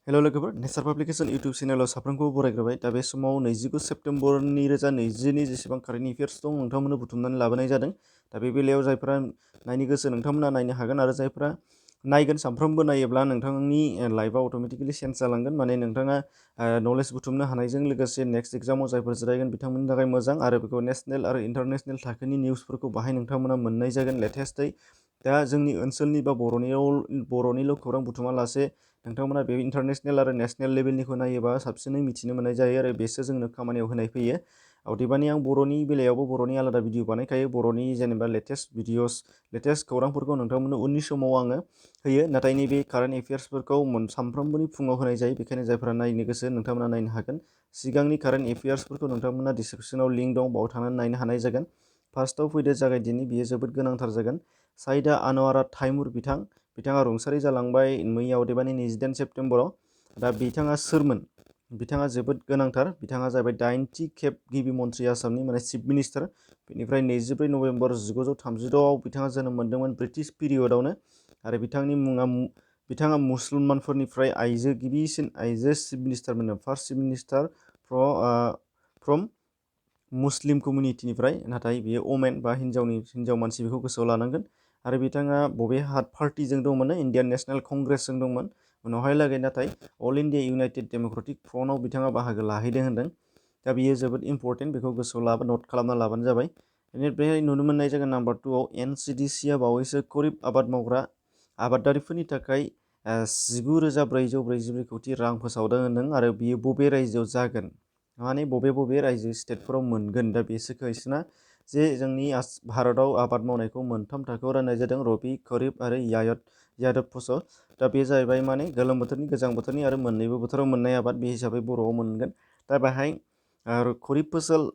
हेल' लोगोफोर नेचार publication YouTube चेनेलाव साफ्रोमखौबो बरायग्रोबाय। दा बे समाव 29 सेप्तेम्बर 2020नि जेसेबां कारेन्ट एफेयार्स दं नोंथांमोननो बुथुमनानै लाबोनाय जादों। दा बे बेलायाव जायफोरा नायनो गोसो नोंथांमोना नायनो हागोन आरो जायफोरा नायगोन सानफ्रोमबो नायोब्ला नोंथांनि लाइफआ अट'मेटिकेलि चेन्ज जालांगोन। माने नोंथाङा नलेज बुथुमनो हानायजों लोगोसे नेक्स्ट एग्जामाव जायफोर जिरायगोन बिथांमोननि थाखाय मोजां आरो बेखौ नेसनेल आरो इन्टारनेसनेल थाखोनि निउसफोरखौ बाहाय नोंथांमोना मोननाय जागोन लेटेस्टयै। दा जोंनि ओनसोलनि बा बर'निल' खौरां बुथुमा लासे नोंथांमोना बे इन्टारनेसनेल आरो नेसनेल लेभेलनिखौ नायोबा साबसिनै मिथिनो मोननाय जायो आरो बेसो जोंनो खामानियाव होनाय फैयो। अदेबानि आं बर'नि बेलायावबो बर'नि आलादा भिडिअ बानायखायो। बर'नि जेनेबा लेटेस्ट खौरांफोरखौ नोंथांमोननो उननि समाव आङो होयो। नाथाय नैबे कारेन्ट एफेयार्सफोरखौ सानफ्रोमबोनि फुङाव होनाय जायो। बेखायनो जायफोरा नायनो गोसो नोंथांमोना नायनो हागोन। सिगांनि कारेन्ट एफेयार्सफोरखौ नोंथांमोना डिसक्रिपसनाव लिंक दं, बाव थांनानै नायनो हानाय जागोन। फार्स्टआव फैदो जागायदिनि, बियो जोबोद गोनांथार जागोन। साइदा आनवारा ताइमुर बिथाङा रुंसारि जालांबाय मैयाव अदेबानि 28 सेप्तेम्बराव। दा बिथाङा सोरमोन? बिथाङा जोबोद गोनांथार। बिथाङा जाबाय 80 खेब गिबि मन्थ्रि आसामनि माने चिफ मिनिस्टार। बेनिफ्राय 24 नभेम्बर 1936आव बिथाङा जोनोम मोन्दोंमोन ब्रिटिश पिरियडआवनो। आरो बिथाङा मुसलमानफोरनिफ्राय गिबिसिन आइजो चिफ मिनिस्टारमोन, first chief minister from Muslim कमिउनिटिनिफ्राय। नाथाय बियो अमेन बा हिन्जाव मानसि, बेखौ गोसोआव लानांगोन। आरो बिथाङा बबे पार्टिजों दंमोन? इण्डियान नेशनेल कंग्रेसजों दंमोन। उनावहाय लागै नाथाय अल इण्डिया इउनाइटेड डेम'क्रेटिक फ्रन्टआव बिथाङा बाहागो लाहैदों होनदों। दा बियो जोबोद इम्परटेन्ट, बेखौ गोसोआव नट खालामना लाबानो जाबाय। बेनिफ्राय नुनो मोननाय जागोन नाम्बार 2आव NCDCआ बावैसो खरिफ आबाद मावग्रा आबादारिफोरनि थाखाय 19,444 कोटि रां फोसावदों होनदों। आरो बियो बबे रायजोआव जागोन, माने बबे रायजो स्टेटफोराव मोनगोन। दा बेसो कुइसना जे जोंनि भारतआव आबाद मावनायखौ मोनथाम थाखोआव राननाय जादों, रबि, खरिफ आरो यादब फसल। दा बे जाहैबाय माने गोलोम बोथोरनि, गोजां बोथोरनि आरो मोननैबो बोथोराव मोननाय आबाद। बे हिसाबै बर'आव मोनगोन। दा बेहाय खरिफ फसल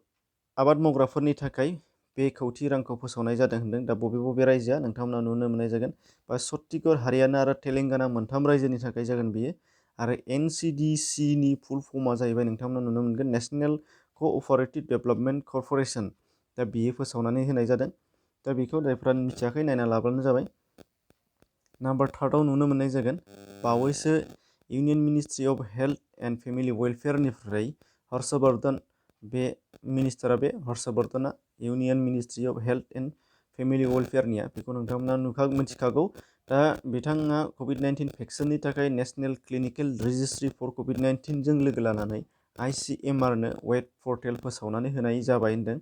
आबाद मावग्राफोरनि थाखाय बे कौटि रांखौ फोसावनाय जादों होनदों। दा बबे रायजोआ नोंथांमोना नुनो मोननाय जागोन। बा छत्तीसगढ़, हारियाना आरो तेलेंगाना मोनथाम रायजोनि थाखाय जागोन बियो। आरो NCDCनि फुल फर्मआ जाहैबाय नोंथांमोना नुनो मोनगोन नेशनेल क'अपारेटिभ डेभेलपमेन्ट कर्प'रेसन। दा बियो फोसावनानै होनाय जादों। दा बेखौ जायफ्रा मिथियाखै नायना लाब्लानो जाबाय। नाम्बार 3आव नुनो मोननाय जागोन बावैसो union ministry of health and family वेलफेयारनिफ्राय हर्षवर्धन, बे मिनिस्टारा हर्षवर्धना union ministry of health and family वेलफेयारनिया, बेखौ नोंथांमोना मिथिखागौ। दा बिथाङा कभिड-19 भेक्सिननि थाखाय नेशनेल क्लिनिकेल रेजिस्ट्रि फर कभिड-19 जों लोगो लानानै ICMRनो वेब पर्टेल फोसावनानै होनाय जाबाय होनदों।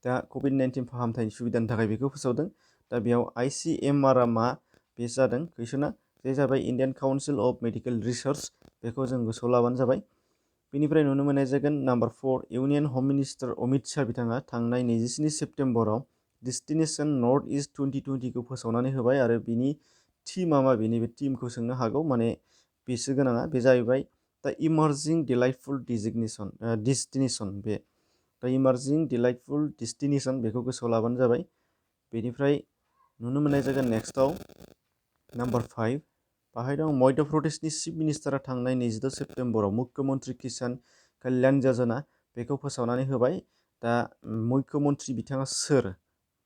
दा कभिड-19 फाहामथायनि सुबिदानि थाखाय बेखौ फोसावदों। दा बेयाव ICMRआ मा? बे जादों कुइसना, बे जाबाय Indian council of medical research. बेखौ जों गोसोआव लाबानो जाबाय। बेनिफ्राय नुनो मोननाय जागोन नाम्बार 4, इउनियन हम मिनिस्टार अमित शाह बिथाङा थांनाय 27 सेप्तेम्बराव डेस्टिनेशन नर्थ इस्ट 2020खौ फोसावनानै होबाय। आरो बिनि थीमा मा? बिनि बे थीमखौ सोंनो हागौ, माने बेसो गोनाङा। बे जाहैबाय दा इमार्जिं डिलाइटफुल डेस्टिनेशन। बे दा इमार्जिं डिलाइटफुल डेस्टिनेशन, बेखौ गोसोआव लाबानो जाबाय। बेनिफ्राय नुनो मोननाय जागोन नेक्स्टआव नाम्बार 5, बाहाय दं मध्य प्रदेशनि चिफ मिनिस्टारा थांनाय 22 सेप्तेम्बराव मुख्यमन्त्रि किसान कल्याण योजना, बेखौ फोसावनानै होबाय। दा मुख्यमन्त्रि बिथाङा सोर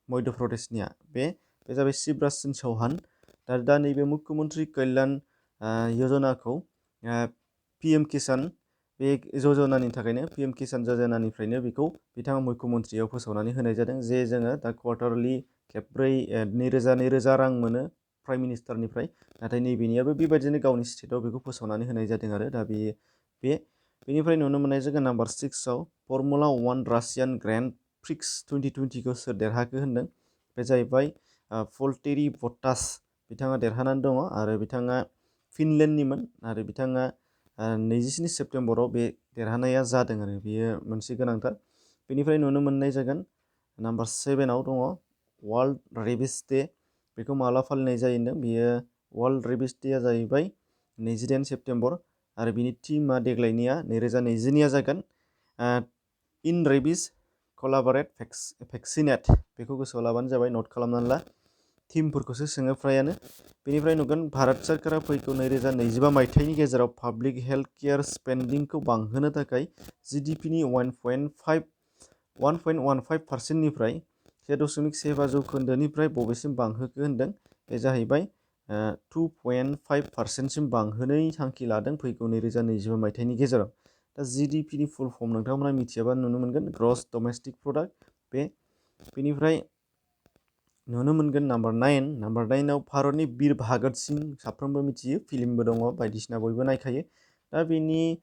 मध्य प्रदेशनिया? बे जाबाय शिवराज सिंह चौहान। दा नैबे मुख्यमन्त्रि कल्याण योजनाखौ PM किसान बे योजनानि थाखायनो PM किसान योजनानिफ्रायनो बेखौ बिथाङा मुख्यमन्त्रियाव फोसावनानै होनाय जादों। जे जोङो दा क्वार्टारलि खेबब्रै 2,000 रां मोनो प्राइम मिनिस्टारनिफ्राय। नाथाय नैबेनियाबो बेबायदिनो गावनि स्टेटआव बेखौ फोसावनानै होनाय जादों। आरो दा बेनिफ्राय नुनो मोननाय जागोन नाम्बार 6आव फर्मुला 1 रासियान ग्रेन्ड प्रिक्स 2020खौ सोर देरहाखो होनदों। बे जाहैबाय भल्टेरी बट्टास, बिथाङा देरहानानै दङ। आरो बिथाङा फिनलेण्डनिमोन। आरो बिथाङा 27 सेप्तेम्बराव बे देरहानाया जादों। आरो बेयो मोनसे गोनांथार। बेनिफ्राय नुनो मोननाय जागोन नाम्बार 7आव दङ वर्ल्ड रेबिस डे। बेखौ माला फालिनाय जायो होनदों। बियो वर्ल्ड रेबिस डेआ जाहैबाय 28 सेप्तेम्बर। आरो बिनि थीमा देग्लायनिया 2020निया जागोन इन रेबिस कलाबरेट भेक्सिनेट। बेखौ गोसोआव लाबानो जाबाय, नट खालामनानै ला। थीमफोरखौसो सोङो फ्रायानो। बेनिफ्राय नुगोन भारत सोरखारा फैगौ 2025 मायथाइनि गेजेराव पाब्लिक हेल्थ केयार स्पेन्डिंखौ बांहोनो थाखाय GDPनि 1.15%निफ्राय 1.15% बबेसिम बांहोखो होनदों। बे जाहैबाय 2.5% बांहोनायनि थांखि लादों फैगौ 2025 मायथाइनि गेजेराव। दा GDPनि फुल फर्म नोंथांमोना मिथियाबा नुनो मोनगोन ग्रस डमेस्टिक प्रडाक्ट। बेनिफ्राय नुनो मोनगोन नाम्बार 9 आव भारतनि बीर भागत सिं, साफ्रोमबो मिथियो, फिल्मबो दङ, बायदिसिना बयबो नायखायो। दा बेनि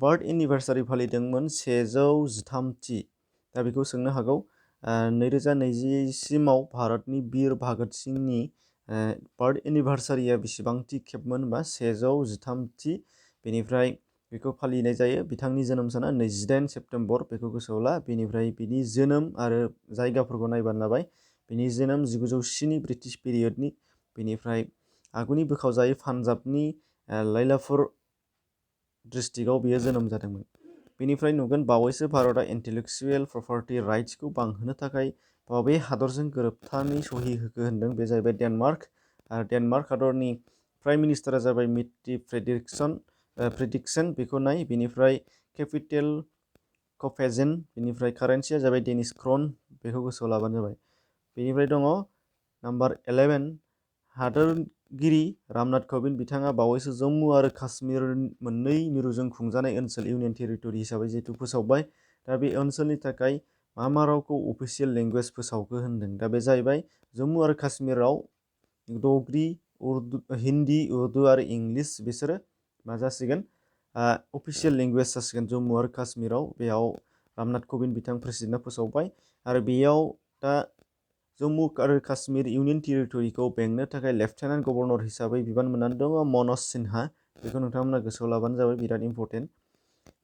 बार्थ एनिभार्सारि फालिदोंमोन 113थि। दा बेखौ सोंनो हागौ 2020सिमाव भारतनि बीर भागत सिंनि बार्थ एनिभार्सारिया बेसेबांथि खेबमोन होनबा 113थि। बेनिफ्राय बेखौ फालिनाय जायो। बिथांनि जोनोम साना 28 सेप्तेम्बर, बेखौ गोसोआव ला। बेनिफ्राय बिनि जोनोम आरो जायगाफोरखौ नायबानो जाबाय। बिनि जोनोम 1907 ब्रिटिश पिरियडनि। बेनिफ्राय आगुनि बोखावजायै पान्जाबनि लाइलापुर डिस्ट्रिक्टआव बियो जोनोम जादोंमोन। बेनिफ्राय नुगोन बावैसो भारतआ इन्टेलेक्सुवेल प्रपार्टि राइट्सखौ बांहोनो थाखाय बबे हादरजों गोरोबथानि सहि होखो होनदों, बे जाहैबाय डेनमार्क। आरो डेनमार्क हादरनि प्राइम मिनिस्टारा जाबाय मिट्टी फ्रेडिक्सन, बेखौ नाय। बेनिफ्राय केपिटेल क'पेनहेगेन, बेनिफ्राय कारेन्सिया जाबाय डेनिश क्रन, बेखौ गोसोआव लाबानो जाबाय। बेनिफ्राय दङ नाम्बार 11 हादोरगिरि रामनाथ क'विन्द, बिथाङा बावैसो जम्मु आरो काश्मीर मोननै मिरुजों खुंजानाय ओनसोल इउनियन टेरिटरि हिसाबै जिहेतु फोसावबाय। दा बे ओनसोलनि थाखाय मा रावखौ अफिसियेल लेंगुवेज फोसावखो होनदों। दा बे जाहैबाय जम्मु आरो काश्मीराव डगरी, हिन्दी, उर्दु आरो इंलिश, बिसोरो मा जासिगोन अफिसियेल लेंगुवेज जासिगोन जम्मु आरो काश्मीराव। बेयाव रामनाथ क'विन्द बिथां प्रेसिडेन्टआ फोसावबाय। आरो बेयाव दा जम्मु आरो काश्मीर इउनियन टेरिटरिखौ बेंनो थाखाय लेफ्टेनेन्ट गभर्नर हिसाबै बिबान मोननानै दङ मनज सिन्हा, बेखौ नोंथांमोना गोसोआव लाबानो जाबाय, बिराद इम्परटेन्ट।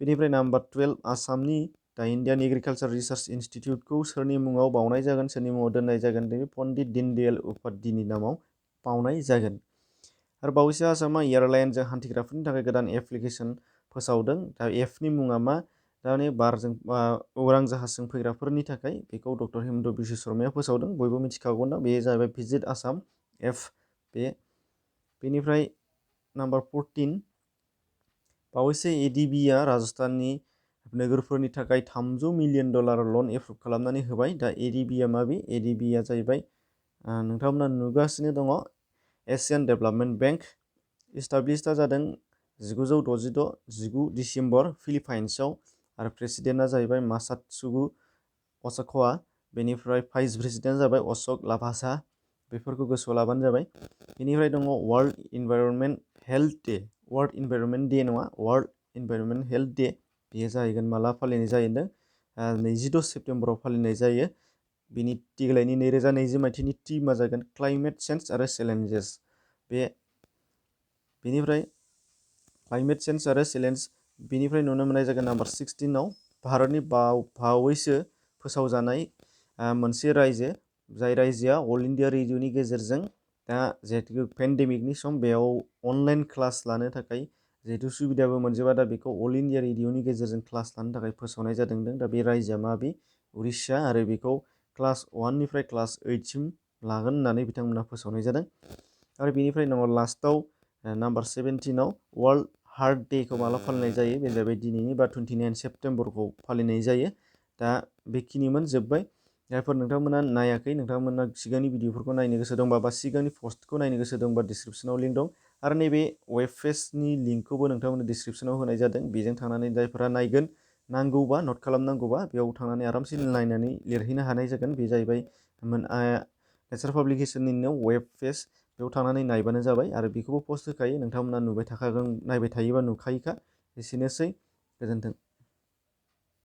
बेनिफ्राय नाम्बार 12 आसामनि दा इण्डियान एग्रिकालसार रिसार्च इनस्टिट्युटखौ सोरनि मुङाव बावनाय जागोन, सोरनि मुङाव दोननाय जागोन, बे पन्डित दीनदयाल उपाध्यायनि नामाव बावनाय जागोन। आरो बावैसो आसामा एयारलाइनजों हान्थिग्राफोरनि थाखाय गोदान एप्लिकेसन फोसावदों। दा एपनि मुङा मा? दानि बारजों उरां जाहाजजों फैग्राफोरनि थाखाय बेखौ डक्टर हिमन्त बिश्व शर्माया फोसावदों, बयबो मिथिखागौ ना, बेयो जाहैबाय भिजिट आसाम एप। बेनिफ्राय नाम्बार 14 बावैसो एडिबिआ राजस्थाननि नोगोरफोरनि थाखाय $300 मिलियन लन एप्रुभ खालामनानै होबाय। दा एडिबिआ माबे? एडिबिआ जाहैबाय नोंथांमोना नुगासिनो दङ एसियान डेभेलपमेन्ट बैंक। इस्टाब्लिशआ जादों 1966 19 डिसेम्बर फिलिपाइन्सआव। आरो प्रेसिडेन्टआ जाहैबाय मासात्सुगु असाकावा। बेनिफ्राय भाइस प्रेसिडेन्टआ जाबाय अशक लाभासा, बेफोरखौ गोसोआव लाबानो जाबाय। बेनिफ्राय दङ world environment health day, world environment day नङा, वर्ल्ड इनभाइरनमेन्ट हेल्थ डे। बेयो जाहैगोन माला फालिनाय जाहैदों 26 सेप्तेम्बराव फालिनाय जायो। बिनि देग्लायनि 2020 मायथाइनि टीमा जागोन क्लाइमेट चेन्ज आरो चेलेन्जेस। बेनिफ्राय क्लाइमेट चेन्ज आरो चेलेन्ज, बेनिफ्राय नुनो मोननाय जागोन नाम्बार 16आव भारतनि बावैसो फोसावजानाय मोनसे रायजो, जाय रायजोआ अल इण्डिया रेडिअ'नि गेजेरजों दा जिहेतु पेन्डेमिकनि सम, बेयाव अनलाइन क्लास लानो थाखाय जिहेतु सुबिदाबो मोनजोबा, दा बेखौ अल इण्डिया रेडिअ'नि गेजेरजों क्लास लानो थाखाय फोसावनाय जादों। दा बे रायजोआ माबे? उरिष्या। आरो बेखौ क्लास 1 निफ्राय क्लास 8 सिम लागोन होननानै बिथांमोना फोसावनाय जादों। आरो बेनिफ्राय दङ लास्टआव नाम्बार 17आव वर्ल्ड हार्ट डेखौ माला फालिनाय जायो, बे जाहैबाय दिनैनि बा 29 सेप्तेम्बरखौ फालिनाय जायो। दा बेखिनिमोन, जोब्बाय। जायफोर नोंथांमोना नायाखै, नोंथांमोना सिगांनि भिडिअफोरखौ नायनो गोसो दंबा बा सिगांनि पस्टखौ नायनो गोसो दंबा डिसक्रिपसनाव लिंक दं। आरो नैबे वेब पेजनि लिंकखौबो नोंथांमोननो डिसक्रिपसनाव होनाय जादों। बेजों थांनानै जायफोरा नायगोन, नांगौबा नट खालामनांगौबा बेयाव थांनानै आरामसे नायनानै लिरहैनो हानाय जागोन। बे जाहैबाय नेचार पाब्लिकेसननिनो वेब पेज, बेयाव थांनानै नायबानो जाबाय। आरो बेखौबो पस्ट होखायो, नोंथांमोना नुबाय थाखागोन, नायबाय थायोबा नुखायोखा। एसेनोसै, गोजोन्थों।